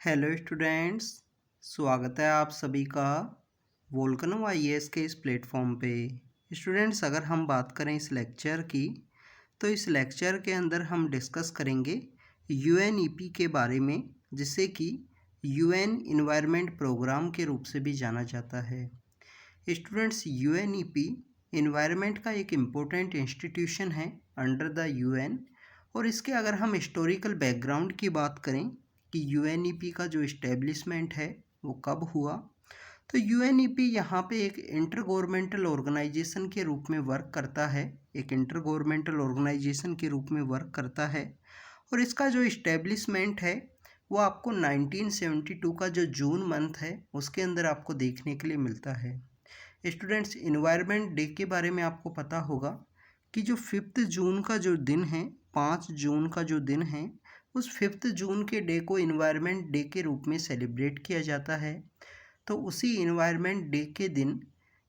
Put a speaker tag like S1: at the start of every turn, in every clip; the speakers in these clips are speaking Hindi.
S1: हेलो स्टूडेंट्स, स्वागत है आप सभी का वोल्केनो आईएएस के इस प्लेटफॉर्म पे। स्टूडेंट्स, अगर हम बात करें इस लेक्चर की, तो इस लेक्चर के अंदर हम डिस्कस करेंगे यूएनईपी के बारे में, जिसे कि यूएन इन्वायरमेंट प्रोग्राम के रूप से भी जाना जाता है। स्टूडेंट्स, यूएनईपी इन्वायरमेंट का एक इम्पोर्टेंट इंस्टीट्यूशन है अंडर द यूएन। और इसके अगर हम हिस्टोरिकल बैकग्राउंड की बात करें कि यूएनईपी का जो इस्टेब्लिशमेंट है वो कब हुआ, तो यूएनईपी यहाँ पे एक इंटर गवर्नमेंटल ऑर्गेनाइजेशन के रूप में वर्क करता है, एक इंटर गवर्नमेंटल ऑर्गेनाइजेशन के रूप में वर्क करता है। और इसका जो इस्टेब्लिशमेंट है वो आपको 1972 का जो जून मंथ है उसके अंदर आपको देखने के लिए मिलता है। स्टूडेंट्स, इन्वायरमेंट डे के बारे में आपको पता होगा कि जो 5 जून का जो दिन है, 5 जून का जो दिन है, उस 5 जून के डे को इन्वायरमेंट डे के रूप में सेलिब्रेट किया जाता है। तो उसी इन्वायरमेंट डे के दिन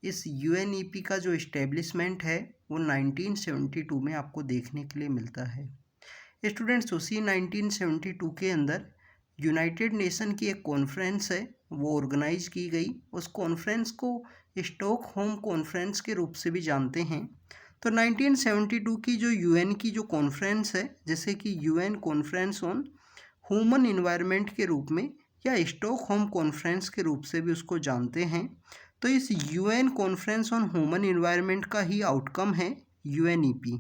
S1: इस यूएनईपी का जो इस्टेब्लिशमेंट है वो 1972 में आपको देखने के लिए मिलता है। स्टूडेंट्स, उसी 1972 के अंदर यूनाइटेड नेशन की एक कॉन्फ्रेंस है वो ऑर्गेनाइज की गई। उस कॉन्फ्रेंस को स्टॉकहोम कॉन्फ्रेंस के रूप से भी जानते हैं। तो 1972 की जो यूएन की जो कॉन्फ्रेंस है, जैसे कि UN conference on human environment के रूप में या स्टॉकहोम कॉन्फ्रेंस के रूप से भी उसको जानते हैं। तो इस UN conference on human environment का ही आउटकम है यूएनईपी।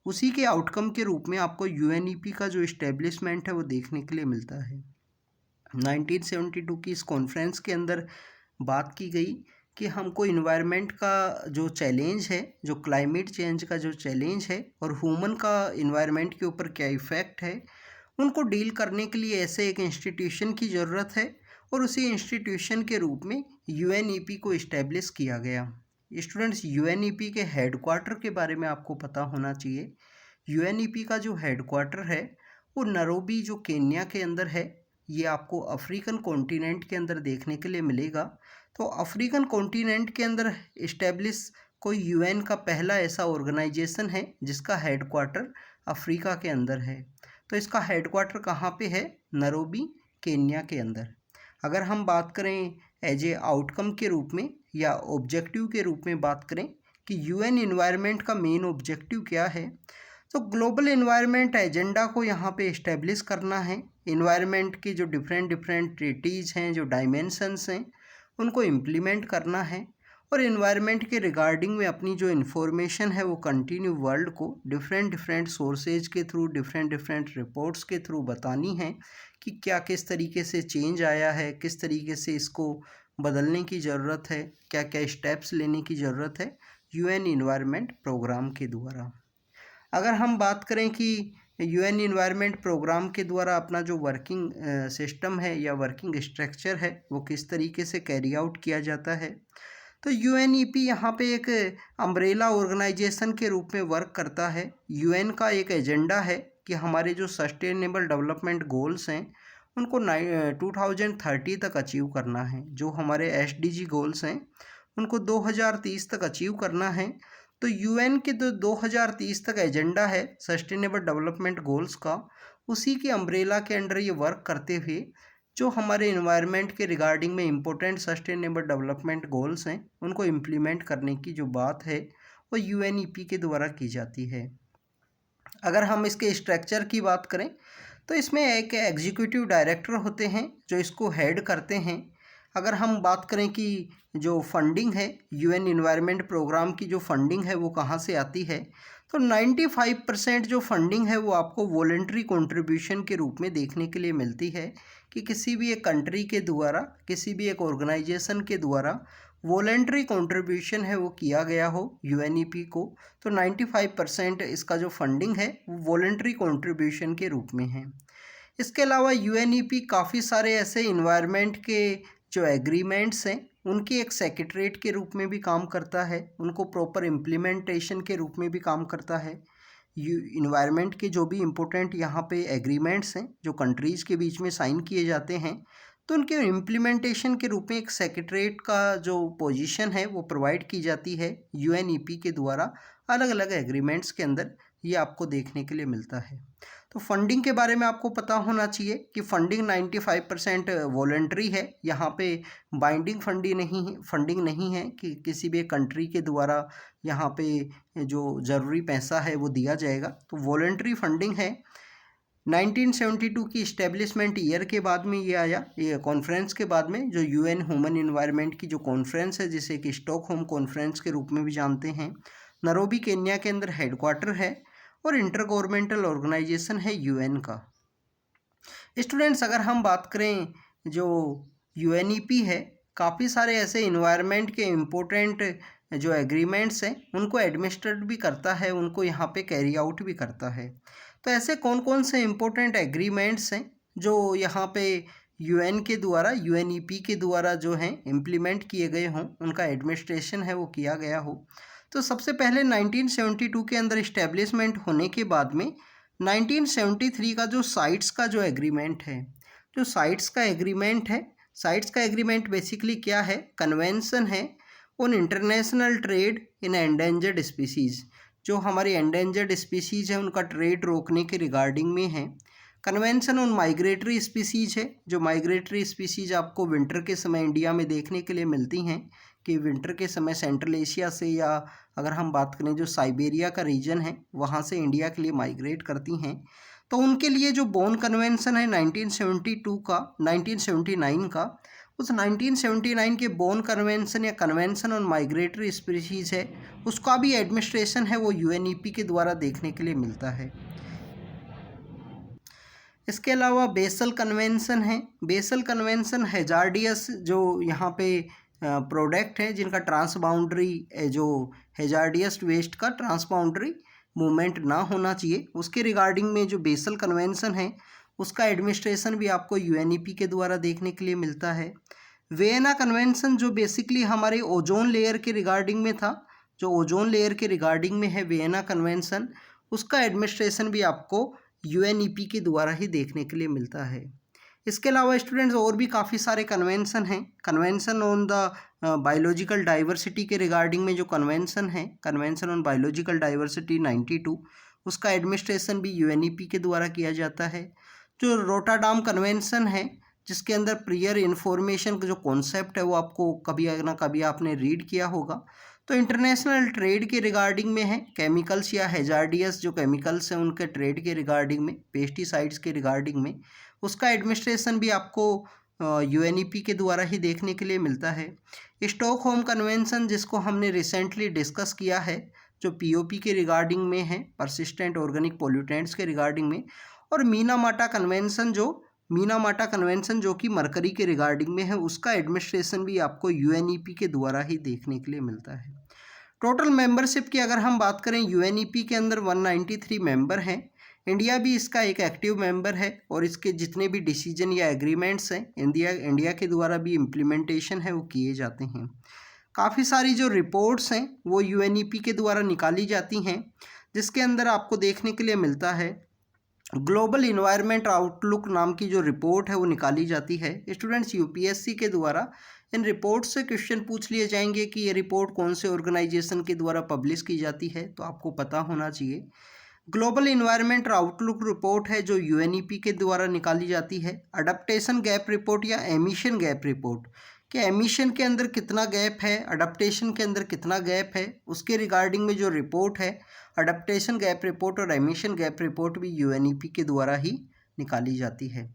S1: उसी के आउटकम के रूप में आपको यूएनईपी का जो इस्टेब्लिशमेंट है वो देखने के लिए मिलता है। 1972 की इस कॉन्फ्रेंस के अंदर बात की गई कि हमको इन्वायरमेंट का जो चैलेंज है, जो क्लाइमेट चेंज का जो चैलेंज है और ह्यूमन का इन्वायरमेंट के ऊपर क्या इफ़ेक्ट है, उनको डील करने के लिए ऐसे एक इंस्टीट्यूशन की ज़रूरत है। और उसी इंस्टीट्यूशन के रूप में यूएनईपी को इस्टेब्लिश किया गया। स्टूडेंट्स, यूएनईपी के हेडक्वार्टर के बारे में आपको पता होना चाहिए। यूएनईपी का जो हेडक्वार्टर है वो नैरोबी जो केन्या के अंदर है। ये आपको अफ्रीकन कॉन्टिनेंट के अंदर देखने के लिए मिलेगा। तो अफ्रीकन कॉन्टिनेंट के अंदर इस्टेब्लिश कोई यूएन का पहला ऐसा ऑर्गेनाइजेशन है जिसका हेडक्वार्टर अफ्रीका के अंदर है। तो इसका हेडक्वार्टर कहाँ पे है? नैरोबी, केन्या के अंदर। अगर हम बात करें एज ए आउटकम के रूप में या ऑब्जेक्टिव के रूप में बात करें कि यूएन इन्वायरमेंट का मेन ऑब्जेक्टिव क्या है, तो ग्लोबल इन्वायरमेंट एजेंडा को यहाँ पे इस्टेब्लिश करना है। इन्वायरमेंट की जो डिफरेंट डिफरेंट ट्रीटीज़ हैं, जो डायमेंशंस हैं, उनको इम्प्लीमेंट करना है। और इन्वायरमेंट के रिगार्डिंग में अपनी जो इन्फॉर्मेशन है वो कंटिन्यू वर्ल्ड को डिफरेंट डिफरेंट सोर्सेज के थ्रू, डिफरेंट डिफरेंट रिपोर्ट्स के थ्रू बतानी है कि क्या किस तरीके से चेंज आया है, किस तरीके से इसको बदलने की ज़रूरत है, क्या क्या स्टेप्स लेने की ज़रूरत है यूएन इन्वायरमेंट प्रोग्राम के द्वारा। अगर हम बात करें कि यूएन इन्वायरमेंट प्रोग्राम के द्वारा अपना जो वर्किंग सिस्टम है या वर्किंग स्ट्रक्चर है वो किस तरीके से कैरी आउट किया जाता है, तो यूएनईपी यहाँ पे एक अम्ब्रेला ऑर्गेनाइजेशन के रूप में वर्क करता है। यूएन का एक एजेंडा है कि हमारे जो सस्टेनेबल डेवलपमेंट गोल्स हैं उनको 2030 तक अचीव करना है। जो हमारे एसडीजी गोल्स हैं उनको 2030 तक अचीव करना है। तो यूएन के जो 2030 तक एजेंडा है सस्टेनेबल डेवलपमेंट गोल्स का, उसी के अम्ब्रेला के अंडर ये वर्क करते हुए जो हमारे इन्वायरमेंट के रिगार्डिंग में इम्पोर्टेंट सस्टेनेबल डेवलपमेंट गोल्स हैं उनको इम्प्लीमेंट करने की जो बात है वो यूएनईपी के द्वारा की जाती है। अगर हम इसके स्ट्रक्चर की बात करें तो इसमें एक एग्जीक्यूटिव डायरेक्टर होते हैं जो इसको हेड करते हैं। अगर हम बात करें कि जो फंडिंग है यूएन इन्वायरमेंट प्रोग्राम की, जो फंडिंग है वो कहाँ से आती है, तो 95% जो फंडिंग है वो आपको वॉलेंट्री कंट्रीब्यूशन के रूप में देखने के लिए मिलती है कि किसी भी एक कंट्री के द्वारा, किसी भी एक ऑर्गेनाइजेशन के द्वारा वॉलेंट्री कंट्रीब्यूशन है वो किया गया हो यूएनईपी को। तो 95% इसका जो फंडिंग है वो वॉलेंट्री कंट्रीब्यूशन के रूप में है। इसके अलावा यूएनईपी काफ़ी सारे ऐसे इन्वायरमेंट के जो एग्रीमेंट्स हैं उनकी एक सेक्रेटरीट के रूप में भी काम करता है, उनको प्रॉपर इम्प्लीमेंटेशन के रूप में भी काम करता है। इन्वायरमेंट के जो भी इम्पोर्टेंट यहाँ पे एग्रीमेंट्स हैं जो कंट्रीज़ के बीच में साइन किए जाते हैं, तो उनके इम्प्लीमेंटेशन के रूप में एक सेक्रेटरीट का जो पोजीशन है वो प्रोवाइड की जाती है यूएनईपी के द्वारा। अलग अलग एग्रीमेंट्स के अंदर ये आपको देखने के लिए मिलता है। तो
S2: तो फंडिंग के बारे में आपको पता होना चाहिए कि फंडिंग 95% वॉलंटरी है। यहाँ पे बाइंडिंग फंडिंग नहीं है कि किसी भी कंट्री के द्वारा यहाँ पे जो ज़रूरी पैसा है वो दिया जाएगा। तो वॉलंटरी फंडिंग है। 1972 की इस्टेब्लिशमेंट ईयर के बाद में ये आया, ये कॉन्फ्रेंस के बाद में, जो यूएन ह्यूमन एनवायरनमेंट की जो कॉन्फ्रेंस है जिसे कि स्टॉकहोम कॉन्फ्रेंस के रूप में भी जानते हैं, नैरोबी केन्या के अंदर हेडक्वार्टर है और इंटर गवर्नमेंटल ऑर्गेनाइजेशन है यूएन का। स्टूडेंट्स, अगर हम बात करें जो यूएनईपी है, काफ़ी सारे ऐसे इन्वायरमेंट के इम्पोर्टेंट जो एग्रीमेंट्स हैं उनको एडमिनिस्ट्रेट भी करता है, उनको यहाँ पे कैरी आउट भी करता है। तो ऐसे कौन कौन से इम्पोर्टेंट एग्रीमेंट्स हैं जो यहाँ पे यूएन के द्वारा, यूएनईपी के द्वारा जो हैं इम्प्लीमेंट किए गए हों, उनका एडमिनिस्ट्रेशन है वो किया गया हो। तो सबसे पहले 1972 के अंदर इस्टेब्लिशमेंट होने के बाद में 1973 का जो साइट्स का जो एग्रीमेंट है, जो साइट्स का एग्रीमेंट है, साइट्स का एग्रीमेंट बेसिकली क्या है, कन्वेंशन है on international trade in endangered species. जो हमारी एंडेंजर्ड स्पीसीज़ है उनका ट्रेड रोकने के रिगार्डिंग में है। कन्वेंशन ऑन माइग्रेटरी स्पीसीज़ है, जो माइग्रेटरी स्पीसीज़ आपको विंटर के समय इंडिया में देखने के लिए मिलती हैं, कि विंटर के समय सेंट्रल एशिया से, या अगर हम बात करें जो साइबेरिया का रीजन है वहाँ से इंडिया के लिए माइग्रेट करती हैं। तो उनके लिए जो बोन कन्वेंशन है 1972 का, 1979 का, उस 1979 के बोन कन्वेंशन या कन्वेंशन ऑन माइग्रेटरी स्पीशीज़ है, उसका भी एडमिनिस्ट्रेशन है वो यूएनईपी के द्वारा देखने के लिए मिलता है। इसके अलावा बेसल कन्वेंशन है। बेसल कन्वेंशन हैजार्डियस जो यहाँ पे प्रोडक्ट हैं जिनका ट्रांस बाउंड्री, जो हैजार्डियस वेस्ट का ट्रांस बाउंड्री मूवमेंट ना होना चाहिए, उसके रिगार्डिंग में जो बेसल कन्वेंशन है उसका एडमिनिस्ट्रेशन भी आपको यूएनईपी के द्वारा देखने के लिए मिलता है। वियना कन्वेंशन जो बेसिकली हमारे ओजोन लेयर के रिगार्डिंग में था, जो ओजोन लेयर के रिगार्डिंग में है वियना कन्वेंशन, उसका एडमिनिस्ट्रेशन भी आपको यूएनईपी के द्वारा ही देखने के लिए मिलता है। इसके अलावा स्टूडेंट्स और भी काफ़ी सारे कन्वेंशन हैं। Convention on the biological diversity के रिगार्डिंग में जो कन्वेंशन है, कन्वेंशन ऑन बायोलॉजिकल डाइवर्सिटी 92, उसका एडमिनिस्ट्रेशन भी यूएनईपी के द्वारा किया जाता है। जो रोटरडाम कन्वेंशन है जिसके अंदर प्रियर इन्फॉर्मेशन का जो कॉन्सेप्ट है वो आपको कभी ना कभी आपने रीड किया होगा, तो इंटरनेशनल ट्रेड के रिगार्डिंग में है, केमिकल्स या हैजार्डियस जो केमिकल्स हैं उनके ट्रेड के रिगार्डिंग में, पेस्टिसाइड्स के रिगार्डिंग में, उसका एडमिनिस्ट्रेशन भी आपको यूएनईपी के द्वारा ही देखने के लिए मिलता है। स्टॉकहोम कन्वेंशन जिसको हमने रिसेंटली डिस्कस किया है, जो पीओपी के रिगार्डिंग में है, परसिस्टेंट ऑर्गेनिक पोल्यूटेंट्स के रिगार्डिंग में, और मीनामाटा कन्वेंशन जो कि मरकरी के रिगार्डिंग में है, उसका एडमिनिस्ट्रेशन भी आपको यूएनईपी के द्वारा ही देखने के लिए मिलता है। टोटल मेंबरशिप की अगर हम बात करें, यूएनईपी के अंदर 193 मेंबर हैं। इंडिया भी इसका एक एक्टिव मेंबर है और इसके जितने भी डिसीजन या एग्रीमेंट्स हैं इंडिया के द्वारा भी इम्प्लीमेंटेशन है वो किए जाते हैं। काफ़ी सारी जो रिपोर्ट्स हैं वो यूएनईपी के द्वारा निकाली जाती हैं, जिसके अंदर आपको देखने के लिए मिलता है ग्लोबल इन्वायरमेंट आउटलुक नाम की जो रिपोर्ट है वो निकाली जाती है। स्टूडेंट्स, यूपीएससी के द्वारा इन रिपोर्ट से क्वेश्चन पूछ लिए जाएंगे कि ये रिपोर्ट कौन से ऑर्गेनाइजेशन के द्वारा पब्लिश की जाती है, तो आपको पता होना चाहिए। ग्लोबल इन्वायरमेंट आउटलुक रिपोर्ट है जो यूएनईपी के द्वारा निकाली जाती है। अडप्टेशन गैप रिपोर्ट या एमिशन गैप रिपोर्ट, कि एमिशन के अंदर कितना गैप है, अडप्टेशन के अंदर कितना गैप है, उसके रिगार्डिंग में जो रिपोर्ट है, अडप्टेशन गैप रिपोर्ट और एमिशन गैप रिपोर्ट भी यूएनईपी के द्वारा ही निकाली जाती है।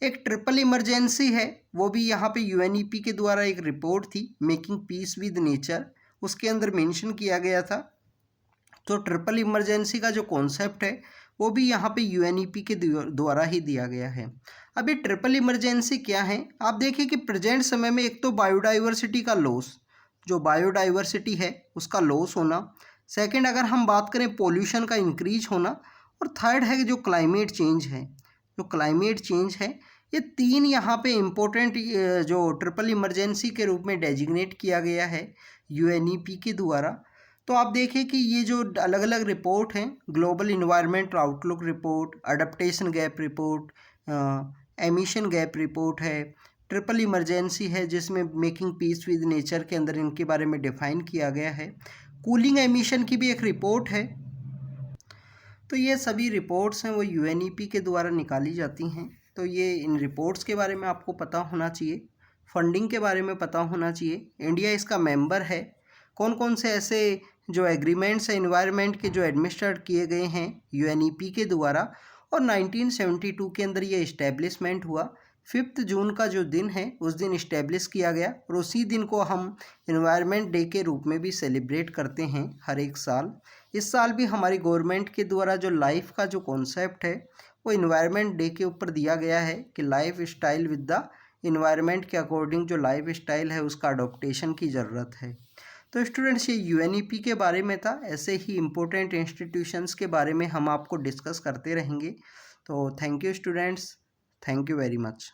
S2: एक ट्रिपल इमरजेंसी है, वो भी यहाँ पे यूएनईपी के द्वारा एक रिपोर्ट थी, मेकिंग पीस विद नेचर, उसके अंदर मेंशन किया गया था। तो ट्रिपल इमरजेंसी का जो कॉन्सेप्ट है वो भी यहाँ पे यूएनईपी के द्वारा ही दिया गया है। अभी ट्रिपल इमरजेंसी क्या है, आप देखिए कि प्रेजेंट समय में एक तो बायोडाइवर्सिटी का लॉस, जो बायोडाइवर्सिटी है उसका लॉस होना, सेकंड अगर हम बात करें पोल्यूशन का इंक्रीज होना, और थर्ड है जो क्लाइमेट चेंज है। जो क्लाइमेट चेंज है, ये तीन यहाँ पे इम्पोर्टेंट जो ट्रिपल इमरजेंसी के रूप में डेजिग्नेट किया गया है यूएनईपी के द्वारा। तो आप देखिए कि ये जो अलग अलग रिपोर्ट हैं, global environment outlook report, adaptation gap report, emission gap report है, ट्रिपल इमरजेंसी है जिसमें मेकिंग पीस विद नेचर के अंदर इनके बारे में डिफाइन किया गया है, कूलिंग एमिशन की भी एक रिपोर्ट है। तो ये सभी रिपोर्ट्स हैं वो यूएनईपी के द्वारा निकाली जाती हैं। तो ये इन रिपोर्ट्स के बारे में आपको पता होना चाहिए, फंडिंग के बारे में पता होना चाहिए, इंडिया इसका मेंबर है, कौन कौन से ऐसे जो एग्रीमेंट्स हैं एनवायरनमेंट के जो एडमिनिस्ट्रेट किए गए हैं यूएनईपी के द्वारा, और 1972 के अंदर ये इस्टेब्लिशमेंट हुआ। 5 जून का जो दिन है उस दिन इस्टेब्लिश किया गया, और उसी दिन को हम एनवायरनमेंट डे के रूप में भी सेलिब्रेट करते हैं हर एक साल। इस साल भी हमारी गवर्नमेंट के द्वारा जो लाइफ का जो कॉन्सेप्ट है वो एनवायरनमेंट डे के ऊपर दिया गया है कि life style with the environment के अकॉर्डिंग जो लाइफ स्टाइल है उसका अडोप्टेशन की ज़रूरत है। तो स्टूडेंट्स ये यूएनईपी के बारे में था, ऐसे ही इम्पोर्टेंट इंस्टीट्यूशंस के बारे में हम आपको डिस्कस करते रहेंगे। तो thank you students, thank you very much.